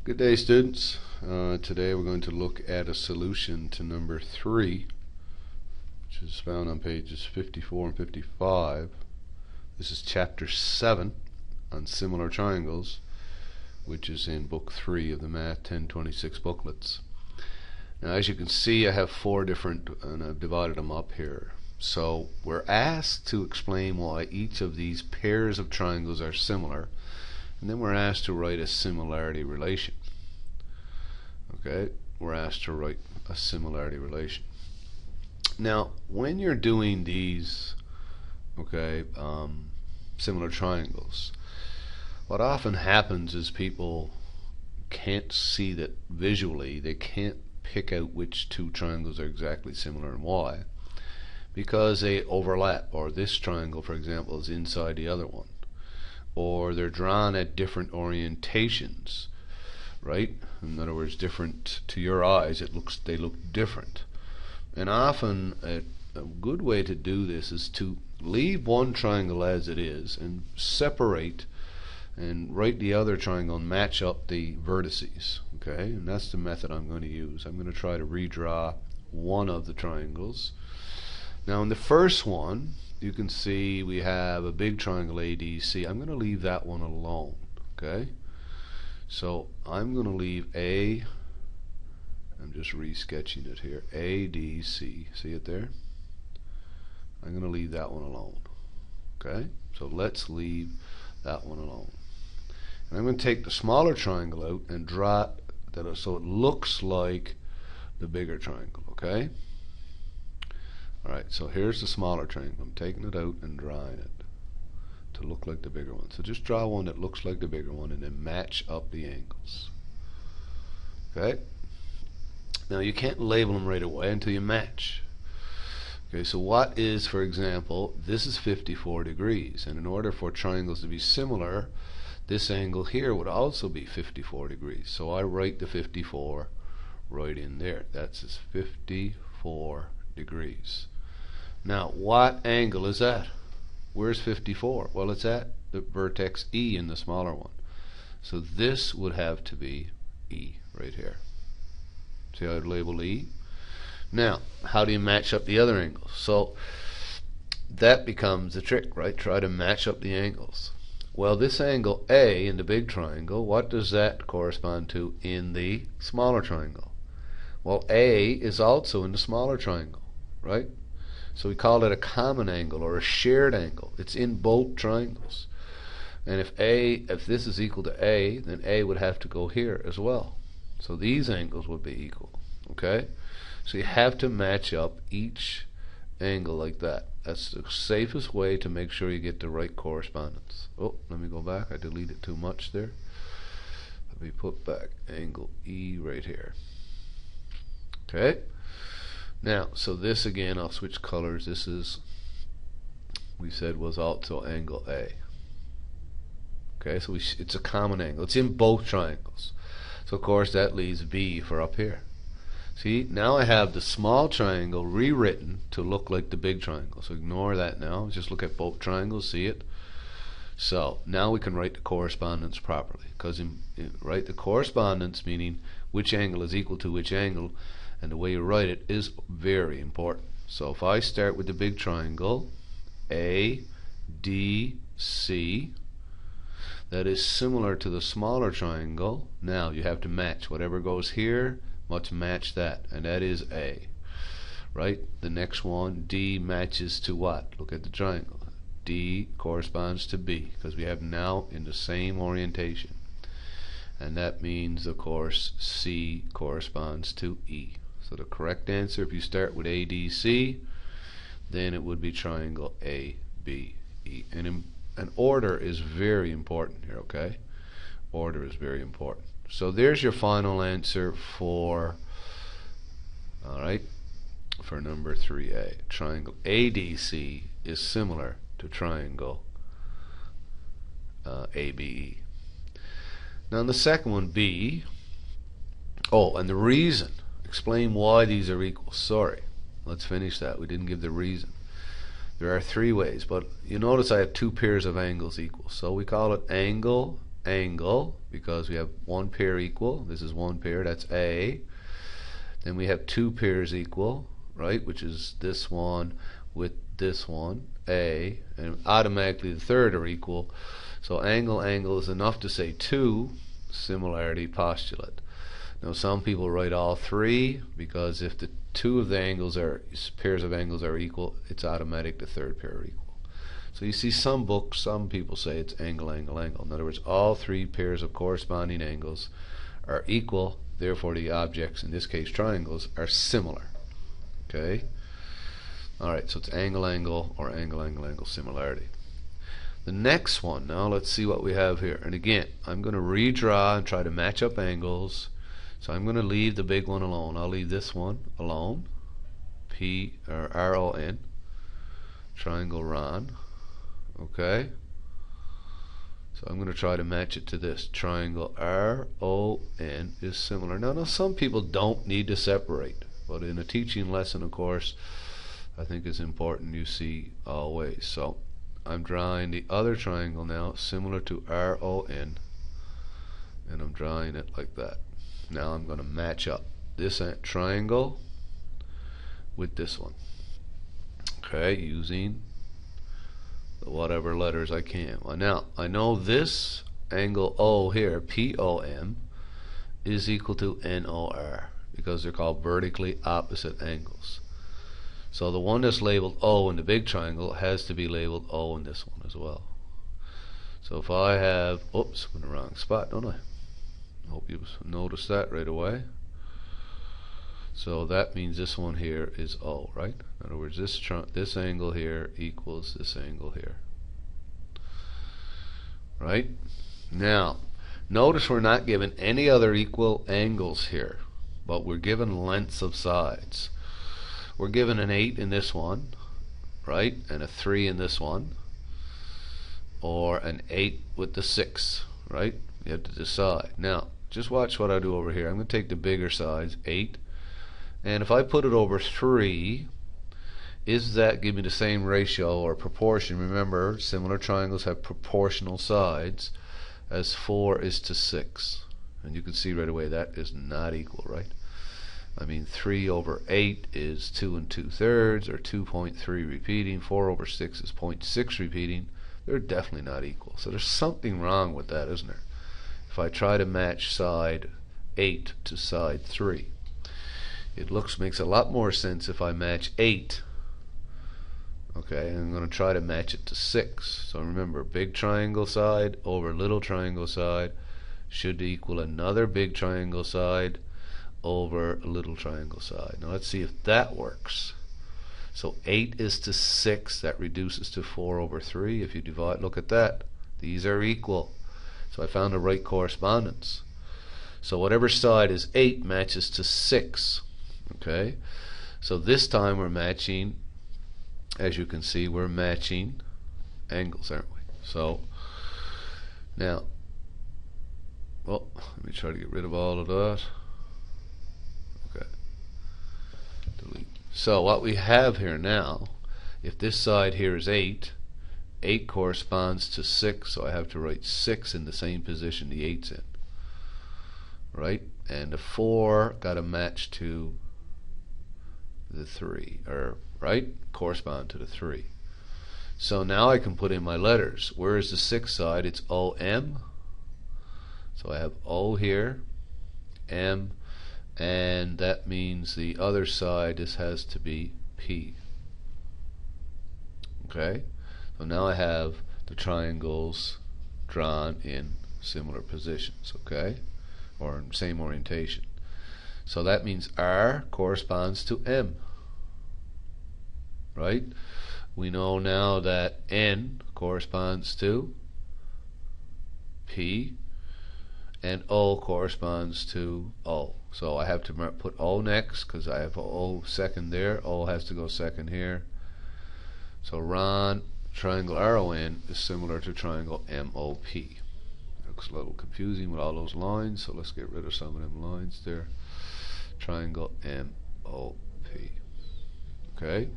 Good day, students. Today we're going to look at a solution to number 3, which is found on pages 54 and 55. This is chapter 7 on similar triangles, which is in book 3 of the ma1026 booklets. Now, as you can see, I have 4 different, and I've divided them up here. So we're asked to explain why each of these pairs of triangles are similar, and then we're asked to write a similarity relation. Okay, we're asked to write a similarity relation. Now, when you're doing these, similar triangles, what often happens is people can't see that visually. They can't pick out which 2 triangles are exactly similar and why, because they overlap, or this triangle, for example, is inside the other one, or they're drawn at different orientations, right? In other words, different to your eyes. They look different. And often a good way to do this is to leave one triangle as it is and separate and write the other triangle and match up the vertices. Okay, and that's the method I'm going to use. I'm going to try to redraw one of the triangles. Now, in the first one, you can see we have a big triangle ADC. I'm going to leave that one alone. Okay, so I'm going to leave I'm just resketching it here, ADC. See it there? I'm going to leave that one alone. Okay, so let's leave that one alone. And I'm going to take the smaller triangle out and draw it so it looks like the bigger triangle. Okay? Alright, so here's the smaller triangle. I'm taking it out and drawing it to look like the bigger one. So just draw one that looks like the bigger one and then match up the angles. Okay? Now you can't label them right away until you match. Okay, so what is, for example, this is 54 degrees, and in order for triangles to be similar, this angle here would also be 54 degrees. So I write the 54 right in there. That's 54 degrees. Now, what angle is that? Where's 54? Well, it's at the vertex E in the smaller one. So this would have to be E right here. See how I'd label E? Now, how do you match up the other angles? So that becomes the trick, right? Try to match up the angles. Well, this angle A in the big triangle, what does that correspond to in the smaller triangle? Well, A is also in the smaller triangle, right? So we call it a common angle or a shared angle. It's in both triangles. And if this is equal to A, then A would have to go here as well. So these angles would be equal. Okay? So you have to match up each angle like that. That's the safest way to make sure you get the right correspondence. Oh, let me go back. I deleted too much there. Let me put back angle E right here. Okay? Now, so this again, I'll switch colors. This is, we said, was also angle A. Okay, so it's a common angle. It's in both triangles. So of course that leaves B for up here. See, now I have the small triangle rewritten to look like the big triangle. So ignore that now. Just look at both triangles, see it? So now we can write the correspondence properly. Because write the correspondence, meaning which angle is equal to which angle, and the way you write it is very important. So if I start with the big triangle, ADC, that is similar to the smaller triangle. Now you have to match. Whatever goes here must match that, and that is A. Right? The next one, D, matches to what? Look at the triangle. D corresponds to B, because we have now in the same orientation. And that means, of course, C corresponds to E. So the correct answer, if you start with ADC, then it would be triangle ABE. And order is very important here, okay? Order is very important. So there's your final answer for, for number 3A. Triangle ADC is similar to triangle ABE. Now in the second one, B, and the reason. Explain why these are equal. Sorry, let's finish that. We didn't give the reason. There are 3 ways, but you notice I have 2 pairs of angles equal. So we call it angle angle, because we have one pair equal. This is one pair, that's A. Then we have two pairs equal, right, which is this one with this one, A, and automatically the third are equal. So angle, angle is enough to say 2, similarity postulate. Now some people write all 3, because if the two of the angles are pairs of angles are equal, it's automatic the third pair are equal. So you see some books, some people say it's angle, angle, angle. In other words, all 3 pairs of corresponding angles are equal, therefore the objects, in this case triangles, are similar. Okay? Alright, so it's angle, angle, or angle, angle, angle similarity. The next one, now let's see what we have here. And again, I'm going to redraw and try to match up angles. So I'm going to leave the big one alone. I'll leave this one alone. P or RON. Triangle RON. Okay. So I'm going to try to match it to this. Triangle RON is similar. Now some people don't need to separate, but in a teaching lesson, of course, I think it's important you see always. So I'm drawing the other triangle now, similar to RON, and I'm drawing it like that. Now I'm going to match up this triangle with this one. Okay, using the whatever letters I can. Well, now I know this angle O here, POM, is equal to NOR, because they're called vertically opposite angles. So the one that's labeled O in the big triangle has to be labeled O in this one as well. So if I have, oops, I'm in the wrong spot, don't I? I hope you noticed that right away. So that means this one here is O, right? In other words, this angle here equals this angle here. Right? Now, notice we're not given any other equal angles here, but we're given lengths of sides. We're given an 8 in this one, right? And a 3 in this one. Or an 8 with the 6, right? You have to decide. Now, just watch what I do over here. I'm going to take the bigger size, 8, and if I put it over 3, is that give me the same ratio or proportion? Remember, similar triangles have proportional sides, as 4 is to 6. And you can see right away that is not equal, right? I mean, 3 over 8 is 2 2/3, or 2.3 repeating. 4 over 6 is 0.6 repeating. They're definitely not equal. So there's something wrong with that, isn't there? If I try to match side 8 to side 3, it makes a lot more sense if I match 8. Okay, and I'm going to try to match it to 6. So remember, big triangle side over little triangle side should equal another big triangle side over a little triangle side. Now let's see if that works. So 8 is to 6, that reduces to 4 over 3. If you divide, look at that, these are equal. So I found the right correspondence. So whatever side is 8 matches to 6. Okay, so this time we're matching, as you can see, we're matching angles, aren't we? So now, well, let me try to get rid of all of that. Okay, delete. So what we have here now, if this side here is 8, 8 corresponds to 6, so I have to write 6 in the same position the 8's in, right? And the 4 got to match to the 3, or right, correspond to the 3. So now I can put in my letters. Where is the 6th side? It's OM. So I have O here, M, and that means the other side, this has to be P. Okay, so now I have the triangles drawn in similar positions, okay, or in same orientation. So that means R corresponds to M, right? We know now that N corresponds to P, and O corresponds to O. So I have to put O next because I have O second there. O has to go second here. So RON, triangle RON, is similar to triangle MOP. Looks a little confusing with all those lines, so let's get rid of some of them lines there. Triangle MOP. Okay,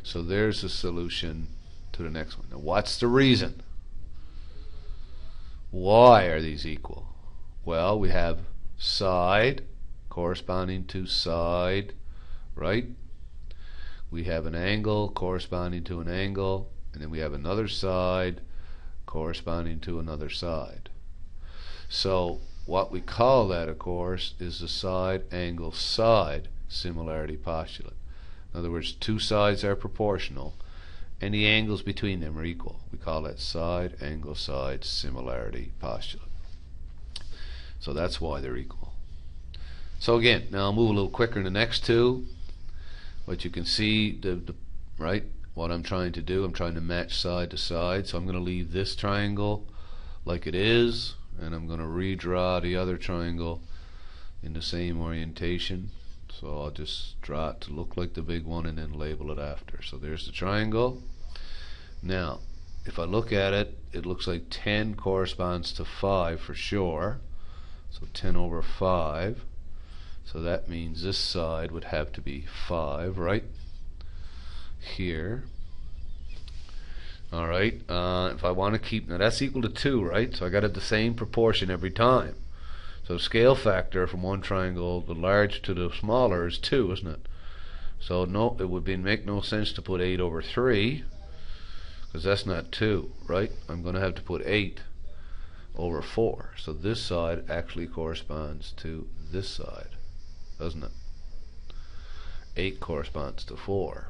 so there's the solution to the next one. Now what's the reason? Why are these equal? Well, we have side corresponding to side, right? We have an angle corresponding to an angle, and then we have another side corresponding to another side. So what we call that, of course, is the side angle side similarity postulate. In other words, two sides are proportional and the angles between them are equal. We call that side angle side similarity postulate. So that's why they're equal. So again, now I'll move a little quicker in the next two. But you can see right, what I'm trying to do. I'm trying to match side to side. So I'm going to leave this triangle like it is, and I'm going to redraw the other triangle in the same orientation. So I'll just draw it to look like the big one and then label it after. So there's the triangle. Now if I look at it, it looks like 10 corresponds to 5 for sure. So 10 over 5. So that means this side would have to be 5, right? Here. Alright, if I want to keep, now that's equal to 2, right? So I got it the same proportion every time. So scale factor from one triangle, the large to the smaller, is 2, isn't it? So no, it would make no sense to put 8 over 3, because that's not 2, right? I'm going to have to put 8 over 4. So this side actually corresponds to this side, doesn't it? 8 corresponds to 4.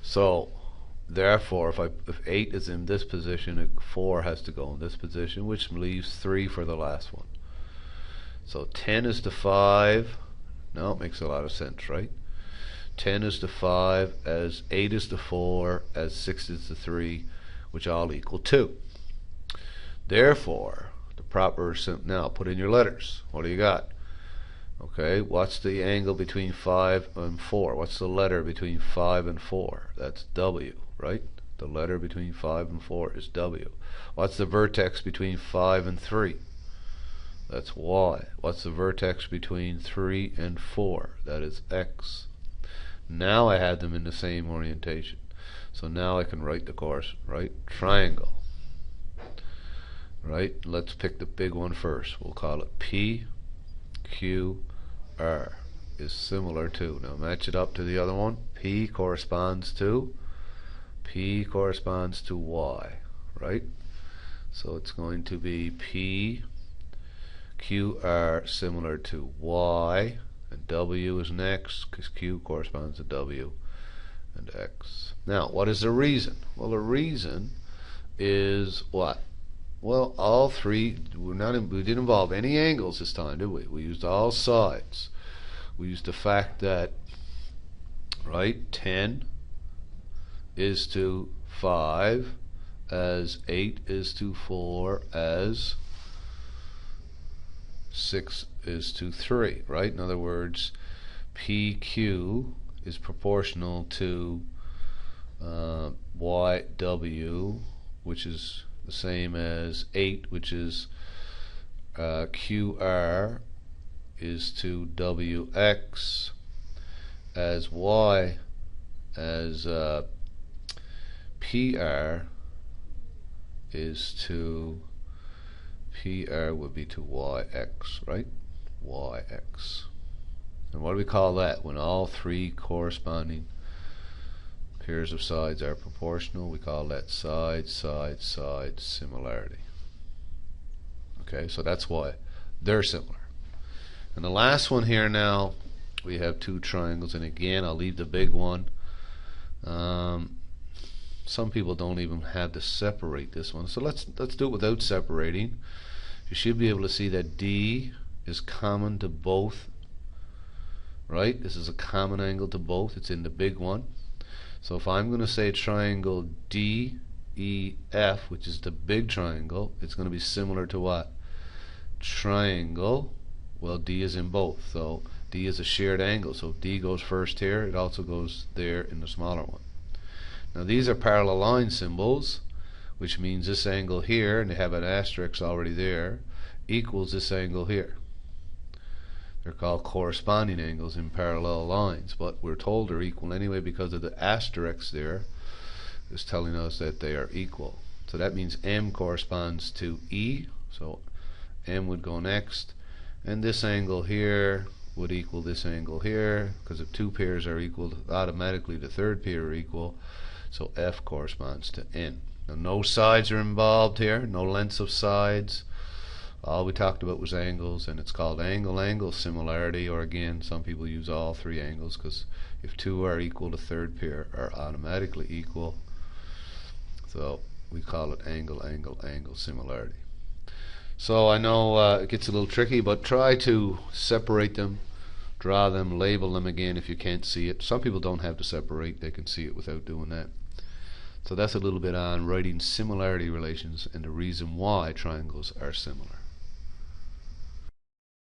So therefore, if 8 is in this position, 4 has to go in this position, which leaves 3 for the last one. So 10 is to 5. Now it makes a lot of sense, right? 10 is to 5, as 8 is to 4, as 6 is to 3, which all equal 2. Therefore, the proper, now put in your letters. What do you got? Okay, what's the angle between 5 and 4? What's the letter between 5 and 4? That's W, right? The letter between 5 and 4 is W. What's the vertex between 5 and 3? That's Y. What's the vertex between 3 and 4? That is X. Now I have them in the same orientation. So now I can write the course, right? Triangle. Right? Let's pick the big one first. We'll call it P, Q, R is similar to. Now match it up to the other one. P corresponds to Y, right? So it's going to be P, Q, R similar to Y, and W is next because Q corresponds to W and X. Now what is the reason? Well, the reason is what? Well, all three, we didn't involve any angles this time, did we? We used all sides. We used the fact that, right, 10 is to 5, as 8 is to 4, as 6 is to 3, right? In other words, PQ is proportional to YW, which is the same as 8, which is QR is to WX, as Y, as PR is to, PR would be to YX, right? YX. And what do we call that? When all three corresponding pairs of sides are proportional, we call that side, side, side similarity. Okay, so that's why they're similar. And the last one here now, we have two triangles, and again I'll leave the big one. Some people don't even have to separate this one, so let's do it without separating. You should be able to see that D is common to both, right? This is a common angle to both. It's in the big one. So if I'm going to say triangle DEF, which is the big triangle, it's going to be similar to what? Triangle, well, D is in both, so D is a shared angle, so if D goes first here, it also goes there in the smaller one. Now these are parallel line symbols, which means this angle here, and they have an asterisk already there, equals this angle here. They're called corresponding angles in parallel lines, but we're told they're equal anyway because of the asterisk there is telling us that they are equal. So that means M corresponds to E, so M would go next, and this angle here would equal this angle here, because if two pairs are equal, automatically the third pair are equal, so F corresponds to N. Now no sides are involved here, no lengths of sides. All we talked about was angles, and it's called angle-angle similarity, or again, some people use all three angles, because if two are equal, the third pair are automatically equal. So we call it angle-angle-angle similarity. So I know it gets a little tricky, but try to separate them, draw them, label them again if you can't see it. Some people don't have to separate, they can see it without doing that. So that's a little bit on writing similarity relations and the reason why triangles are similar.